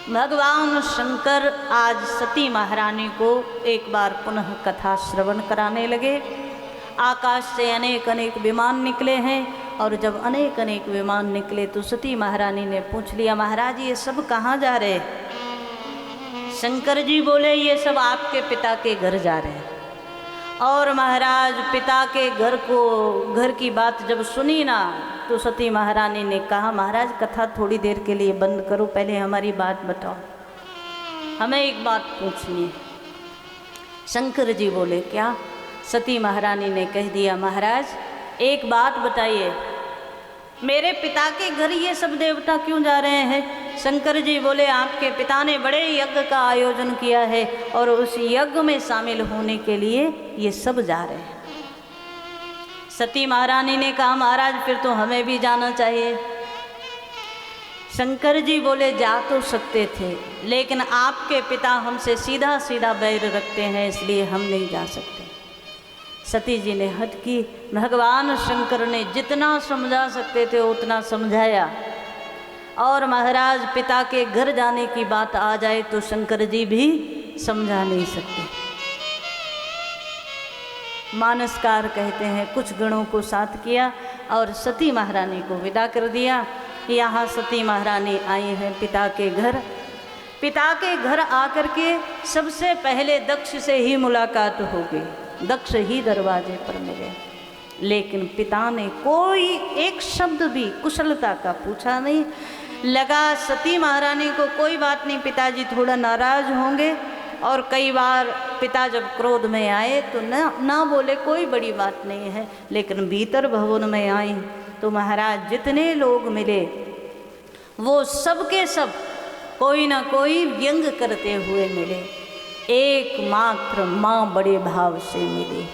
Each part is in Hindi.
भगवान शंकर आज सती महारानी को एक बार पुनः कथा श्रवण कराने लगे। आकाश से अनेक अनेक विमान निकले हैं और जब अनेक अनेक विमान निकले तो सती महारानी ने पूछ लिया, महाराज ये सब कहाँ जा रहे हैं? शंकर जी बोले, ये सब आपके पिता के घर जा रहे हैं। और महाराज पिता के घर की बात जब सुनी ना तो सती महारानी ने कहा, महाराज कथा थोड़ी देर के लिए बंद करो, पहले हमारी बात बताओ, हमें एक बात पूछनी है। शंकर जी बोले, क्या? सती महारानी ने कह दिया, महाराज एक बात बताइए, मेरे पिता के घर ये सब देवता क्यों जा रहे हैं? शंकर जी बोले, आपके पिता ने बड़े यज्ञ का आयोजन किया है और उस यज्ञ में शामिल होने के लिए ये सब जा रहे हैं। सती महारानी ने कहा, महाराज फिर तो हमें भी जाना चाहिए। शंकर जी बोले, जा तो सकते थे, लेकिन आपके पिता हमसे सीधा सीधा बैर रखते हैं, इसलिए हम नहीं जा सकते। सती जी ने हट की। भगवान शंकर ने जितना समझा सकते थे उतना समझाया। और महाराज पिता के घर जाने की बात आ जाए तो शंकर जी भी समझा नहीं सकते। मानसकार कहते हैं कुछ गणों को साथ किया और सती महारानी को विदा कर दिया। यहाँ सती महारानी आई हैं पिता के घर। पिता के घर आकर के सबसे पहले दक्ष से ही मुलाकात हो गई। दक्ष ही दरवाजे पर मिले, लेकिन पिता ने कोई एक शब्द भी कुशलता का पूछा नहीं। लगा सती महारानी को कोई बात नहीं, पिताजी थोड़ा नाराज होंगे। और कई बार पिता जब क्रोध में आए तो ना बोले, कोई बड़ी बात नहीं है। लेकिन भीतर भवन में आए तो महाराज जितने लोग मिले वो सब के सब कोई ना कोई व्यंग करते हुए मिले। एकमात्र माँ बड़े भाव से मिली।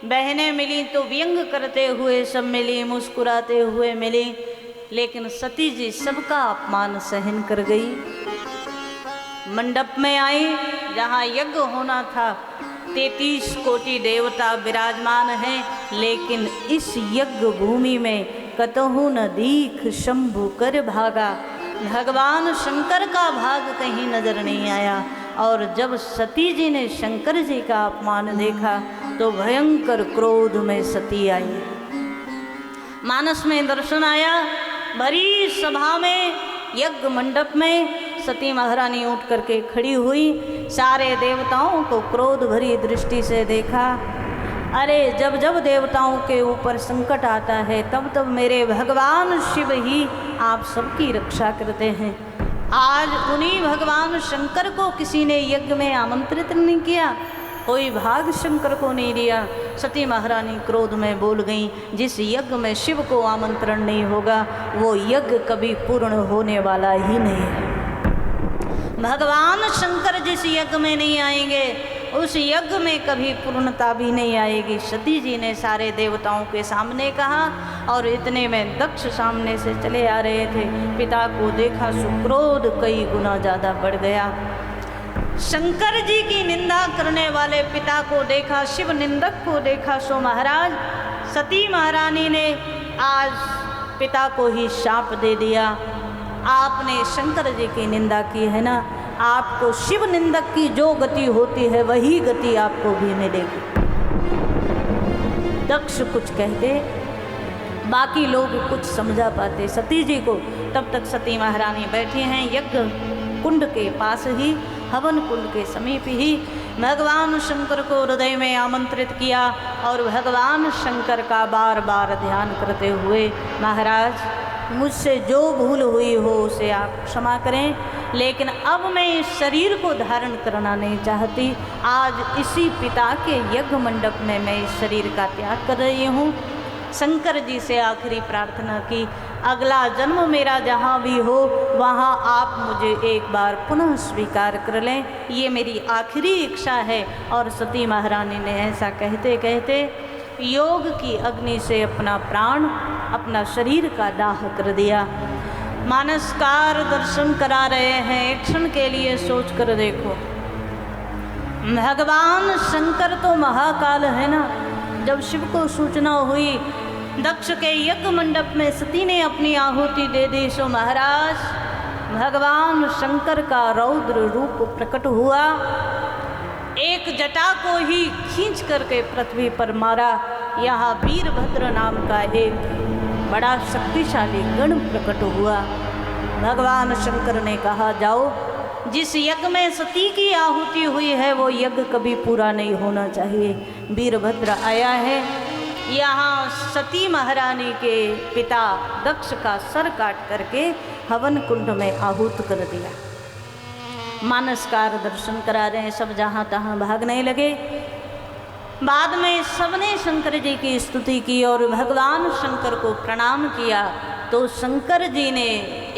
बहनें मिली तो व्यंग करते हुए सब मिली, मुस्कुराते हुए मिली। लेकिन सती जी सबका अपमान सहन कर गई। मंडप में आई जहाँ यज्ञ होना था। 33 कोटि देवता विराजमान हैं, लेकिन इस यज्ञ भूमि में कतहु न दीख शंभु कर भागा। भगवान शंकर का भाग कहीं नजर नहीं आया। और जब सती जी ने शंकर जी का अपमान देखा तो भयंकर क्रोध में सती आई। मानस में दर्शन आया। भरी सभा में यज्ञ मंडप में सती महारानी उठ करके खड़ी हुई। सारे देवताओं को क्रोध भरी दृष्टि से देखा। अरे जब जब देवताओं के ऊपर संकट आता है तब तब मेरे भगवान शिव ही आप सबकी रक्षा करते हैं। आज उन्हीं भगवान शंकर को किसी ने यज्ञ में आमंत्रित नहीं किया, कोई भाग शंकर को नहीं दिया। सती महारानी क्रोध में बोल गई, जिस यज्ञ में शिव को आमंत्रण नहीं होगा वो यज्ञ कभी पूर्ण होने वाला ही नहीं है। भगवान शंकर जिस यज्ञ में नहीं आएंगे उस यज्ञ में कभी पूर्णता भी नहीं आएगी। सती जी ने सारे देवताओं के सामने कहा। और इतने में दक्ष सामने से चले आ रहे थे। पिता को देखा, सुक्रोध कई गुना ज़्यादा बढ़ गया। शंकर जी की निंदा करने वाले पिता को देखा, शिव निंदक को देखा। सो महाराज सती महारानी ने आज पिता को ही शाप दे दिया। आपने शंकर जी की निंदा की है ना, आपको शिव निंदक की जो गति होती है वही गति आपको भी मिलेगी। दक्ष कुछ कहते, बाकी लोग कुछ समझा पाते सती जी को। तब तक सती महारानी बैठी हैं यज्ञ कुंड के पास ही, हवन कुंड के समीप ही। भगवान शंकर को हृदय में आमंत्रित किया और भगवान शंकर का बार बार ध्यान करते हुए, महाराज मुझसे जो भूल हुई हो उसे आप क्षमा करें, लेकिन अब मैं इस शरीर को धारण करना नहीं चाहती। आज इसी पिता के यज्ञ मंडप में मैं इस शरीर का त्याग कर रही हूँ। शंकर जी से आखिरी प्रार्थना की, अगला जन्म मेरा जहाँ भी हो वहाँ आप मुझे एक बार पुनः स्वीकार कर लें, ये मेरी आखिरी इच्छा है। और सती महारानी ने ऐसा कहते कहते योग की अग्नि से अपना प्राण, अपना शरीर का दाह कर दिया। मानसकार दर्शन करा रहे हैं, एक क्षण के लिए सोच कर देखो। भगवान शंकर तो महाकाल है ना। जब शिव को सूचना हुई दक्ष के यज्ञ मंडप में सती ने अपनी आहुति दे दी, सो महाराज भगवान शंकर का रौद्र रूप प्रकट हुआ। एक जटा को ही खींच करके पृथ्वी पर मारा। यहाँ वीरभद्र नाम का एक बड़ा शक्तिशाली गण प्रकट हुआ। भगवान शंकर ने कहा, जाओ, जिस यज्ञ में सती की आहुति हुई है वो यज्ञ कभी पूरा नहीं होना चाहिए। वीरभद्र आया है, यहाँ सती महारानी के पिता दक्ष का सर काट करके हवन कुंड में आहूत कर दिया। मानसकार दर्शन करा रहे हैं, सब जहाँ तहाँ भागने लगे। बाद में सबने शंकर जी की स्तुति की और भगवान शंकर को प्रणाम किया। तो शंकर जी ने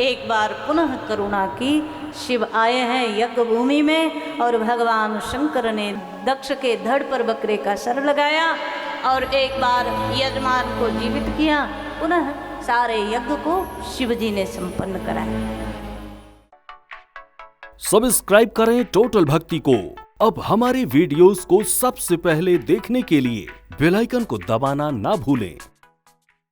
एक बार पुनः करुणा की। शिव आए हैं यज्ञ भूमि में और भगवान शंकर ने दक्ष के धड़ पर बकरे का सर लगाया और एक बार यजमान को जीवित किया। पुनः सारे यज्ञ को शिव जी ने संपन्न कराया। सब्सक्राइब करें टोटल भक्ति को। अब हमारे वीडियोस को सबसे पहले देखने के लिए बेल आइकन को दबाना ना भूलें।